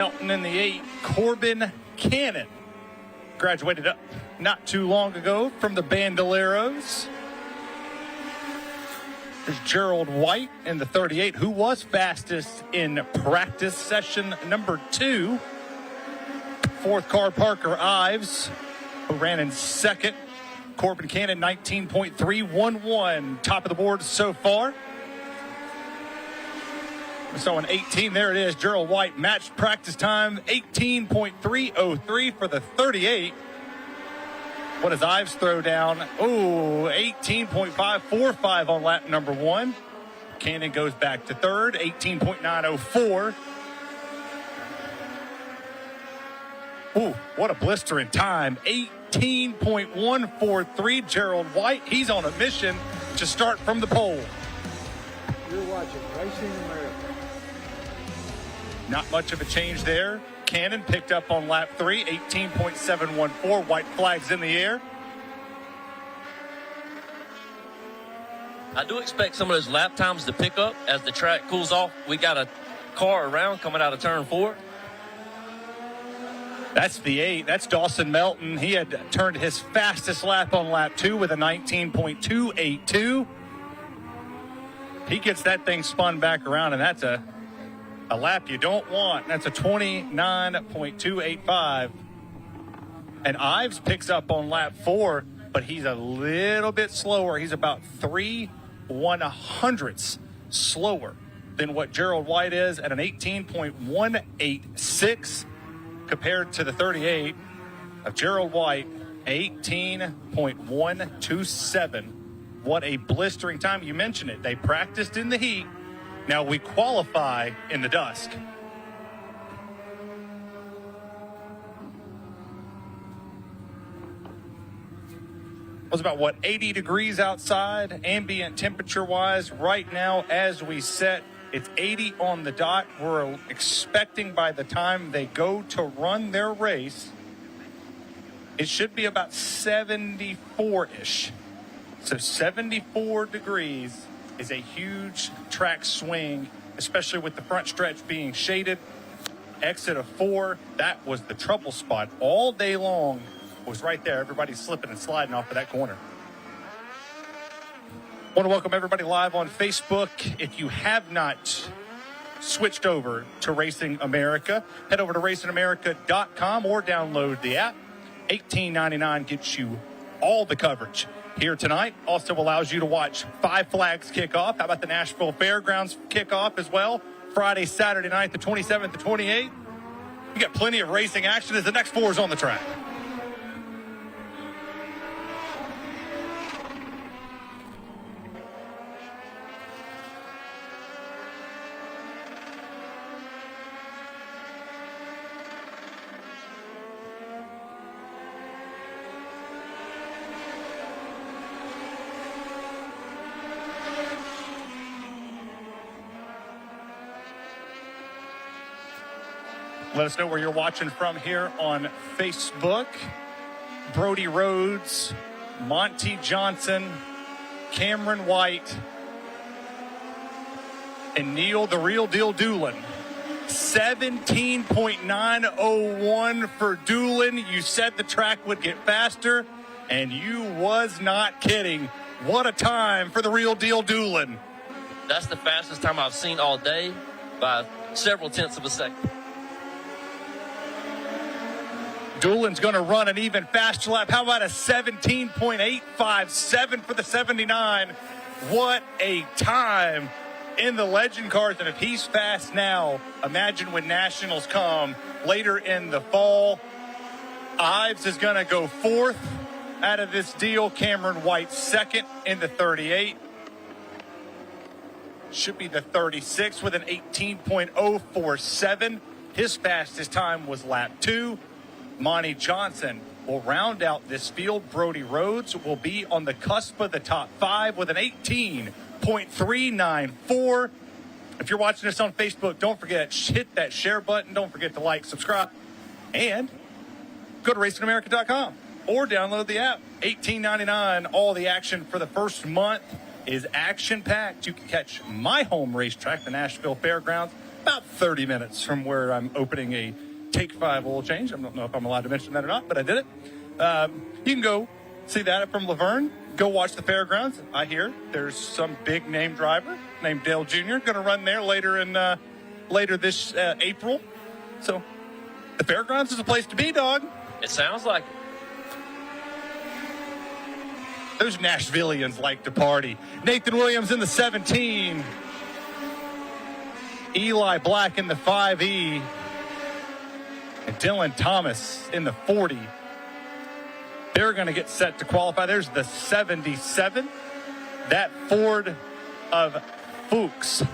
Melton in the 8, Corbin Cannon. Graduated up not too long ago from the Bandoleros. There's Gerald White in the 38, who was fastest in practice session number 2. Fourth car, Parker Ives, who ran in second. Corbin Cannon, 19.311. Top of the board so far. So in 18, there it is. Gerald White, matched practice time, 18.303 for the 38. What does Ives throw down? Oh, 18.545 on lap number 1. Cannon goes back to third, 18.904. Ooh, what a blistering time. 18.143, Gerald White. He's on a mission to start from the pole. You're watching Racing America. Not much of a change there. Cannon picked up on lap 3, 18.714. White flags in the air. I do expect some of those lap times to pick up as the track cools off. We got a car around coming out of turn 4. That's the 8. That's Dawson Melton. He had turned his fastest lap on lap 2 with a 19.282. He gets that thing spun back around, and that's a lap you don't want. That's a 29.285. And Ives picks up on lap 4, but he's a little bit slower. He's about 3/100ths slower than what Gerald White is at an 18.186 compared to the 38 of Gerald White, 18.127. What a blistering time. You mentioned it. They practiced in the heat. Now we qualify in the dusk. It was about, 80 degrees outside, ambient temperature-wise. Right now, as we set, it's 80 on the dot. We're expecting by the time they go to run their race, it should be about 74-ish. So 74 degrees is a huge track swing, especially with the front stretch being shaded. Exit of 4, that was the trouble spot all day long, was right there. Everybody's slipping and sliding off of that corner. Want to welcome everybody live on Facebook. If you have not switched over to Racing America, head over to racingamerica.com or download the app. $18.99 gets you all the coverage here tonight. Also allows you to watch Five Flags kickoff. How about the Nashville Fairgrounds kickoff as well? Friday, Saturday night, the 27th, the 28th. You got plenty of racing action as the next 4 is on the track. Let us know where you're watching from here on Facebook. Brody Rhodes, Monty Johnson, Cameron White, and Neil the Real Deal Dulan. 17.901 for Dulan. You said the track would get faster, and you was not kidding. What a time for the Real Deal Dulan. That's the fastest time I've seen all day by several tenths of a second. Dulan's going to run an even faster lap. How about a 17.857 for the 79? What a time in the legend cars. And if he's fast now, imagine when nationals come later in the fall. Ives is going to go 4th out of this deal. Cameron White 2nd in the 38. Should be the 36 with an 18.047. His fastest time was lap 2. Monty Johnson will round out this field. Brody Rhodes will be on the cusp of the top 5 with an 18.394. If you're watching us on Facebook, don't forget, hit that share button. Don't forget to like, subscribe, and go to racingamerica.com or download the app. $18.99. All the action for the first month is action-packed. You can catch my home racetrack, the Nashville Fairgrounds, about 30 minutes from where I'm opening a Take 5 oil change. I don't know if I'm allowed to mention that or not, but I did it. You can go see that from Laverne. Go watch the fairgrounds. I hear there's some big name driver named Dale Jr. going to run there later this April. So the fairgrounds is a place to be, dog. It sounds like it. Those Nashvillians like to party. Nathan Williams in the 17. Eli Black in the 5E. And Dylan Thomas in the 40. They're going to get set to qualify. There's the 77. That Ford of Fuchs.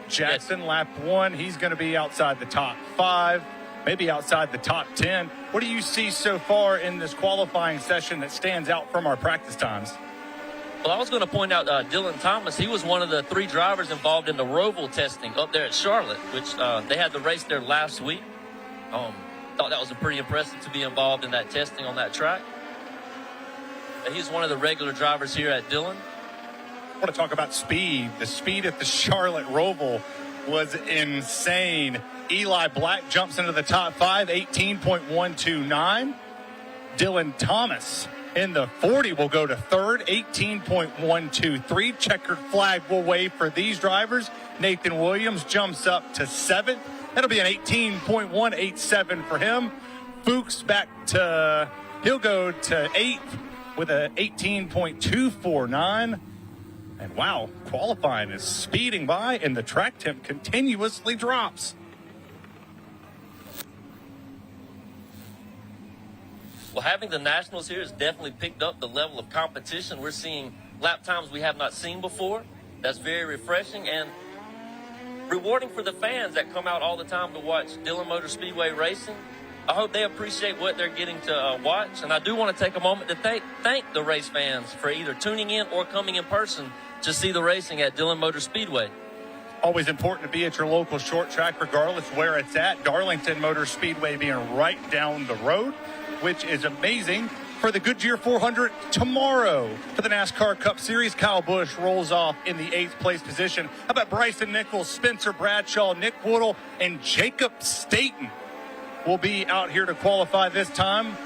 Jackson, lap 1, he's going to be outside the top 5, maybe outside the top 10. What do you see so far in this qualifying session that stands out from our practice times? Well, I was going to point out Dillon Thomas. He was one of the 3 drivers involved in the Roval testing up there at Charlotte, which they had the race there last week. Thought that was pretty impressive to be involved in that testing on that track. He's one of the regular drivers here at Dillon. I want to talk about speed. The speed at the Charlotte Roval was insane. Eli Black jumps into the top 5, 18.129. Dylan Thomas in the 40 will go to third, 18.123. Checkered flag will wave for these drivers. Nathan Williams jumps up to 7th. That'll be an 18.187 for him. Fuchs he'll go to 8th with a 18.249. And wow, qualifying is speeding by, and the track temp continuously drops. Well, having the Nationals here has definitely picked up the level of competition. We're seeing lap times we have not seen before. That's very refreshing and rewarding for the fans that come out all the time to watch Dillon Motor Speedway racing. I hope they appreciate what they're getting to watch. And I do want to take a moment to thank the race fans for either tuning in or coming in person to see the racing at Dillon Motor Speedway. Always important to be at your local short track, regardless where it's at. Darlington Motor Speedway being right down the road, which is amazing. For the Goodyear 400 tomorrow for the NASCAR Cup Series, Kyle Busch rolls off in the 8th place position. How about Bryson Nichols, Spencer Bradshaw, Nick Woodle, and Jacob Staten will be out here to qualify this time.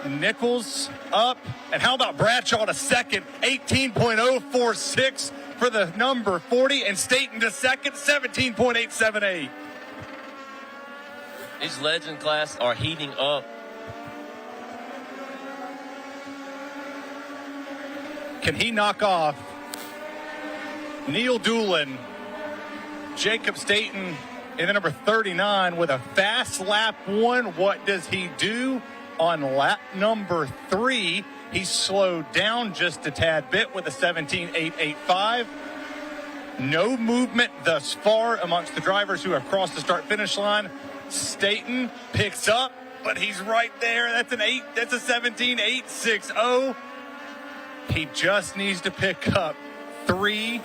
Nichols up. And how about Bradshaw to second, 18.046 for the number 40, and Staten to second, 17.878. These legend class are heating up. Can he knock off Neil Dulan, Jacob Staten in the number 39 with a fast lap 1? What does he do on lap number 3? He slowed down just a tad bit with a 17.885. No movement thus far amongst the drivers who have crossed the start-finish line. Staten picks up, but he's right there. That's an 8. That's a 17.860. He just needs to pick up 3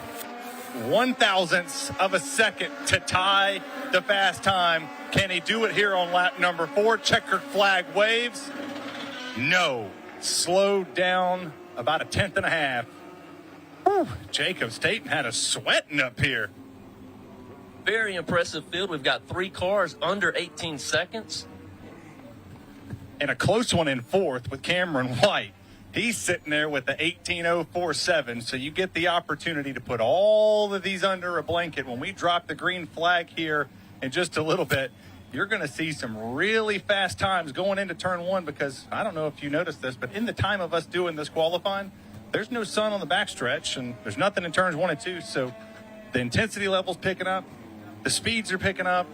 one-thousandths of a second to tie the fast time. Can he do it here on lap number 4? Checkered flag waves. No. Slowed down about a 1/10 and a half. Whew. Jacob Staten had a sweating up here. Very impressive field. We've got 3 cars under 18 seconds. And a close one in 4th with Cameron White. He's sitting there with the 18.047, so you get the opportunity to put all of these under a blanket. When we drop the green flag here in just a little bit, you're going to see some really fast times going into turn 1, because I don't know if you noticed this, but in the time of us doing this qualifying, there's no sun on the backstretch, and there's nothing in turns 1 and 2, so the intensity level's picking up, the speeds are picking up,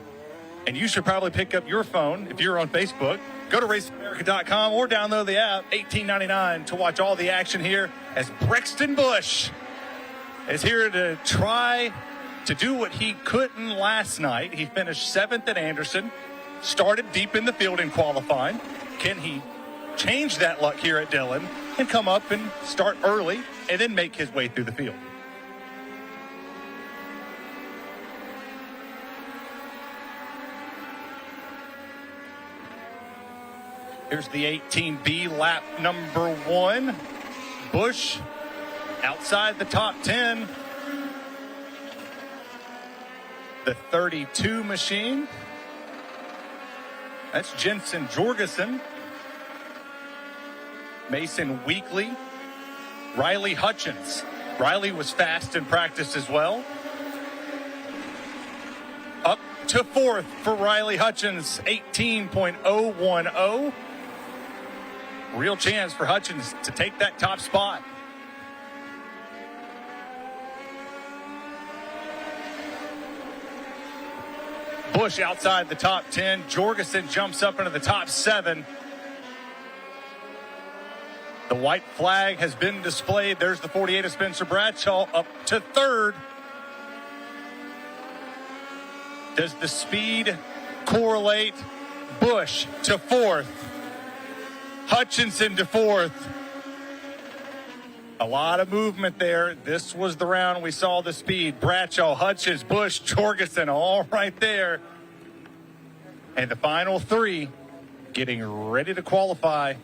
and you should probably pick up your phone if you're on Facebook. Go to raceamerica.com or download the app, $18.99, to watch all the action here as Brexton Busch is here to try to do what he couldn't last night. He finished 7th at Anderson, started deep in the field in qualifying. Can he change that luck here at Dillon and come up and start early and then make his way through the field? Here's the 18B lap number 1. Busch outside the top 10. The 32 machine. That's Jensen Jorgensen. Mason Weekly. Riley Hutchins. Riley was fast in practice as well. Up to 4th for Riley Hutchins, 18.010. Real chance for Hutchins to take that top spot. Busch outside the top 10. Jorgensen jumps up into the top 7. The white flag has been displayed. There's the 48 of Spencer Bradshaw up to 3rd. Does the speed correlate? Busch to 4th. Hutchinson to 4th. A lot of movement there. This was the round we saw the speed. Bradshaw, Hutchins, Busch, Jorgensen, all right there. And the final 3 getting ready to qualify.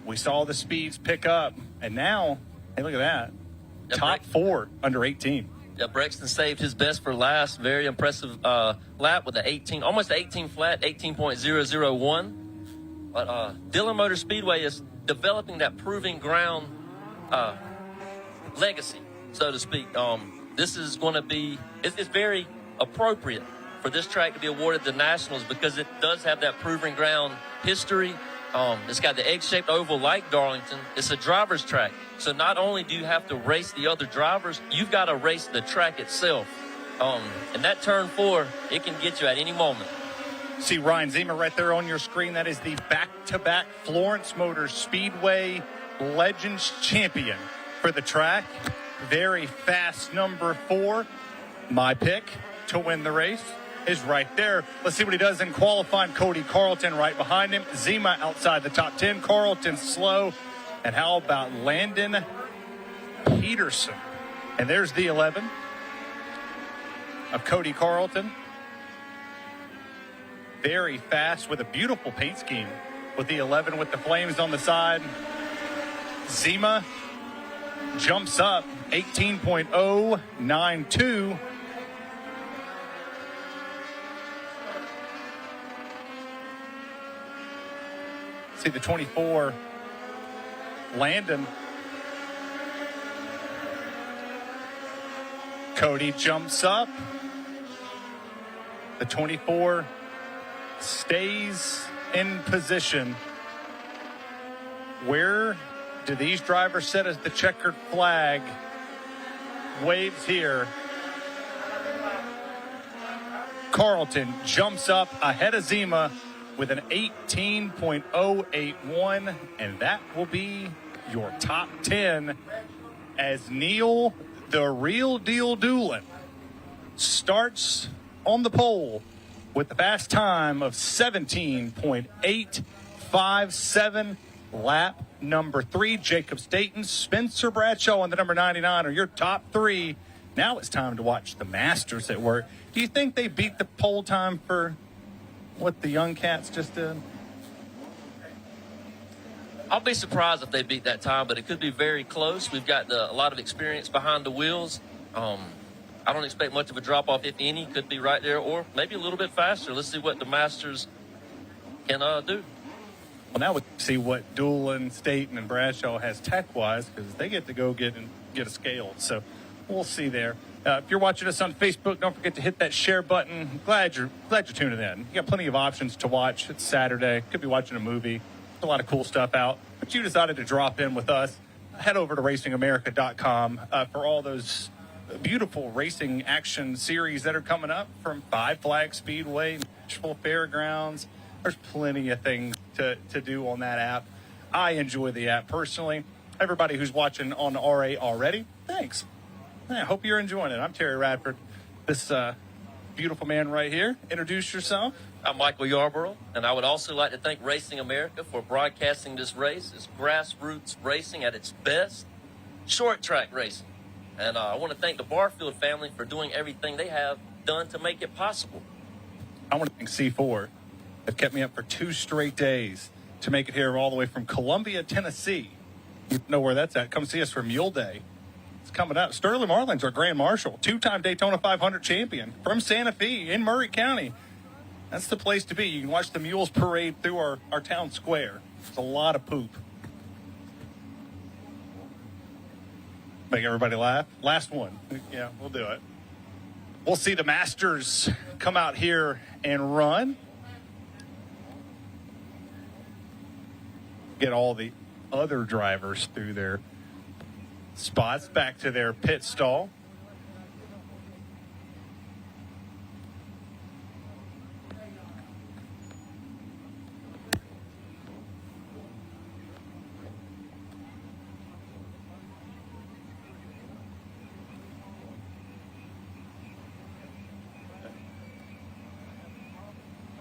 We saw the speeds pick up. And now, hey, look at that. Yeah, Top 4 under 18. Yeah, Brexton saved his best for last. Very impressive lap with an 18, almost 18 flat, 18.001. But Dillon Motor Speedway is developing that proving ground legacy, so to speak. This is going to be, it's very appropriate for this track to be awarded the Nationals because it does have that proving ground history. It's got the egg-shaped oval like Darlington. It's a driver's track. So not only do you have to race the other drivers, you've got to race the track itself. And that turn 4, it can get you at any moment. See Ryan Zima right there on your screen. That is the back-to-back Florence Motor Speedway Legends champion for the track. Very fast number 4. My pick to win the race is right there. Let's see what he does in qualifying. Cody Carlton right behind him. Zima outside the top 10. Carlton slow. And how about Landon Peterson? And there's the 11 of Cody Carlton. Very fast with a beautiful paint scheme with the 11 with the flames on the side. Zima jumps up 18.092. See the 24, Landon. Cody jumps up. The 24 stays in position. Where do these drivers sit as the checkered flag waves here? Carlton jumps up ahead of Zima with an 18.081, and that will be your top 10 as Neil, the real deal Dulan, starts on the pole with the fast time of 17.857. Lap number 3, Jacob Staten, Spencer Bradshaw, and the number 99 are your top 3. Now it's time to watch the Masters at work. Do you think they beat the pole time for what the young cats just did? I'll be surprised if they beat that time, but it could be very close. We've got a lot of experience behind the wheels. I don't expect much of a drop-off, if any. Could be right there or maybe a little bit faster. Let's see what the Masters can do. Well, now we see what Dulan, Staten, and Bradshaw has tech-wise because they get to go get a scale. So we'll see there. If you're watching us on Facebook, don't forget to hit that share button. Glad you're tuning in. You got plenty of options to watch. It's Saturday. Could be watching a movie. A lot of cool stuff out. But you decided to drop in with us. Head over to racingamerica.com for all those beautiful racing action series that are coming up from Five Flag Speedway, Nashville Fairgrounds. There's plenty of things to do on that app. I enjoy the app personally. Everybody who's watching on RA already, thanks. I hope you're enjoying it. I'm Terry Radford. This beautiful man right here. Introduce yourself. I'm Michael Yarborough, and I would also like to thank Racing America for broadcasting this race. It's grassroots racing at its best, short track racing. And I want to thank the Barfield family for doing everything they have done to make it possible. I want to thank C4. They've kept me up for 2 straight days. to make it here all the way from Columbia, Tennessee. You know where that's at. Come see us for Mule Day. It's coming up. Sterling Marlin's our Grand Marshal, two-time Daytona 500 champion from Santa Fe in Murray County. That's the place to be. You can watch the mules parade through our town square. It's a lot of poop. Make everybody laugh. Last one. Yeah, we'll do it. We'll see the Masters come out here and run. Get all the other drivers through their spots back to their pit stall.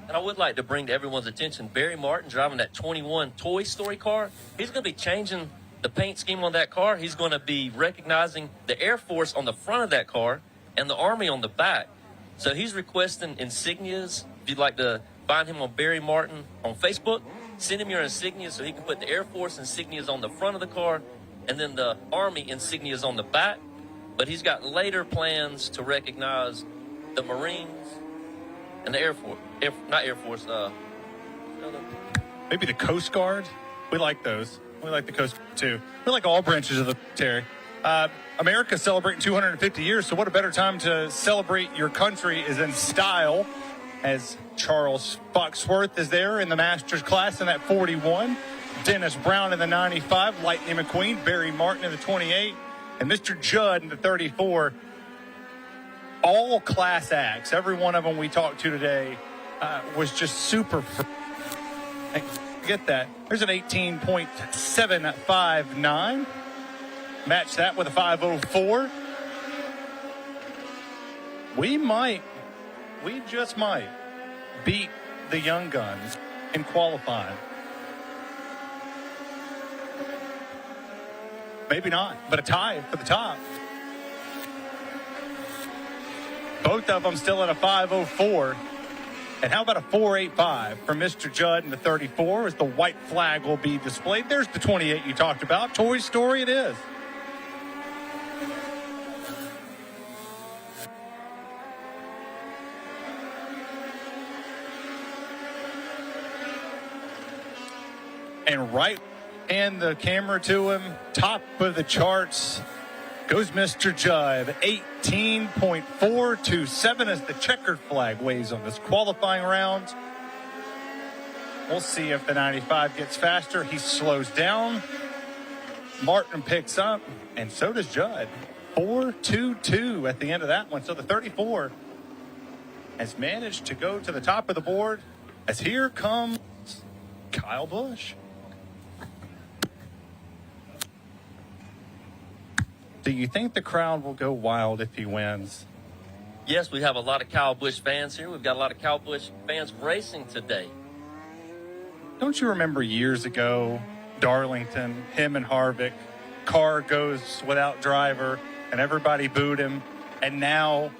And I would like to bring to everyone's attention Barry Martin driving that 21 Toy Story car. He's going to be changing the paint scheme on that car. He's going to be recognizing the Air Force on the front of that car and the Army on the back. So he's requesting insignias. If you'd like to find him on Barry Martin on Facebook, send him your insignias so he can put the Air Force insignias on the front of the car and then the Army insignias on the back. But he's got later plans to recognize the Marines and the Air Force, maybe the Coast Guard. We like those. We like the Coast Guard too. We like all branches of the military. America's celebrating 250 years, so what a better time to celebrate your country is in style, as Charles Foxworth is there in the Masters class in that 41, Dennis Brown in the 95, Lightning McQueen, Barry Martin in the 28, and Mr. Judd in the 34. All class acts, every one of them we talked to today was just super. Get that. There's an 18.759. Match that with a 504. We just might beat the young guns in qualifying. Maybe not, but a tie for the top. Both of them still at a 504. And how about a 485 for Mr. Judd in the 34 as the white flag will be displayed. There's the 28 you talked about. Toy Story it is. And right hand the camera to him, top of the charts, goes Mr. Judd, 18.427 as the checkered flag waves on this qualifying round. We'll see if the 95 gets faster. He slows down. Martin picks up, and so does Judd. 4.22 at the end of that one. So the 34 has managed to go to the top of the board as here comes Kyle Busch. Do you think the crowd will go wild if he wins? Yes, we have a lot of Kyle Busch fans here. We've got a lot of Kyle Busch fans racing today. Don't you remember years ago, Darlington, him and Harvick, car goes without driver, and everybody booed him, and now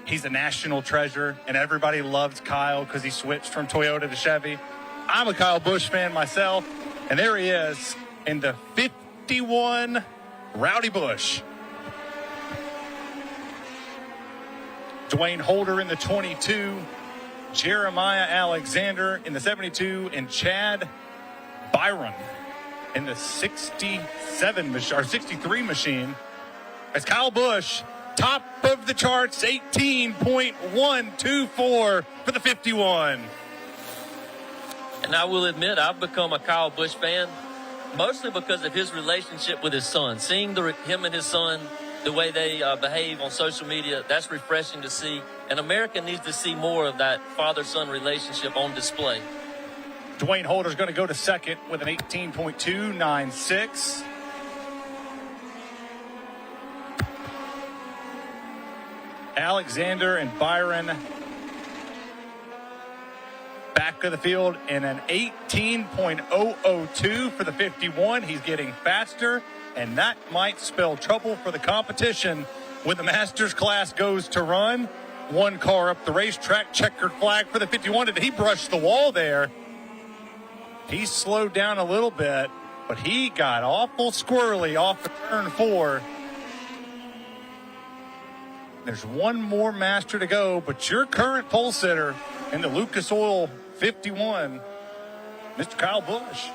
he's a national treasure, and everybody loves Kyle because he switched from Toyota to Chevy. I'm a Kyle Busch fan myself, and there he is in the 51 Rowdy Busch. Dwayne Holder in the 22, Jeremiah Alexander in the 72, and Chad Byron in the 63 machine. As Kyle Busch, top of the charts, 18.124 for the 51. And I will admit, I've become a Kyle Busch fan mostly because of his relationship with his son. Seeing him and his son, the way they behave on social media, that's refreshing to see. And America needs to see more of that father-son relationship on display. Dwayne Holder's going to go to second with an 18.296. Alexander and Byron back of the field in an 18.002 for the 51. He's getting faster, and that might spell trouble for the competition when the Masters class goes to run. One car up the racetrack, checkered flag for the 51. Did he brush the wall there? He slowed down a little bit, but he got awful squirrely off of turn 4. There's one more master to go, but your current pole sitter in the Lucas Oil 51, Mr. Kyle Busch.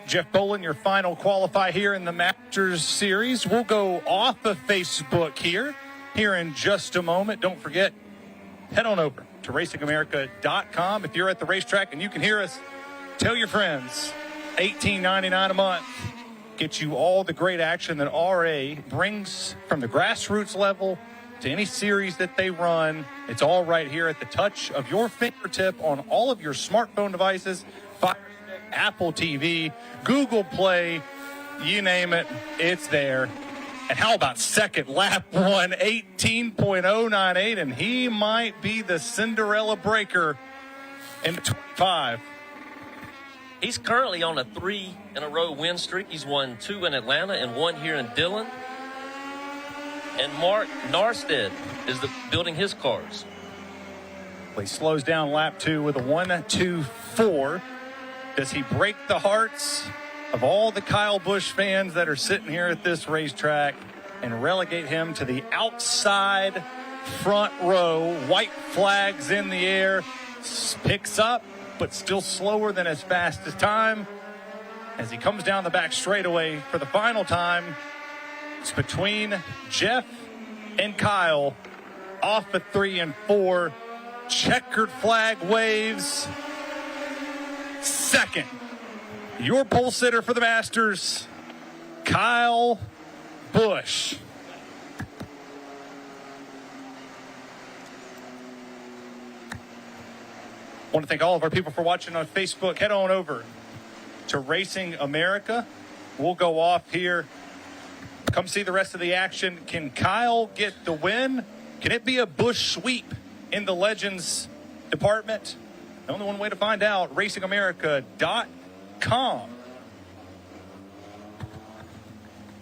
Jeff Bolin, your final qualify here in the Masters Series. We'll go off of Facebook here in just a moment. Don't forget, head on over to racingamerica.com. If you're at the racetrack and you can hear us, tell your friends. $18.99 a month gets you all the great action that RA brings from the grassroots level to any series that they run. It's all right here at the touch of your fingertip on all of your smartphone devices, Fire Stick, Apple TV, Google Play, you name it, it's there. And how about second lap one, 18.098, and he might be the Cinderella breaker in 25. He's currently on a 3-in-a-row win streak. He's won 2 in Atlanta and 1 here in Dillon. And Mark Narstead is building his cars. He slows down lap 2 with a 1-2-4. Does he break the hearts of all the Kyle Busch fans that are sitting here at this racetrack and relegate him to the outside front row? White flags in the air. Picks up, but still slower than his fastest time. As he comes down the back straightaway for the final time, it's between Jeff and Kyle off at 3 and 4. Checkered flag waves. Second, your pole sitter for the Masters, Kyle Busch. I want to thank all of our people for watching on Facebook. Head on over to Racing America. We'll go off here. Come see the rest of the action. Can Kyle get the win? Can it be a Busch sweep in the Legends department? Only one way to find out, racingamerica.com.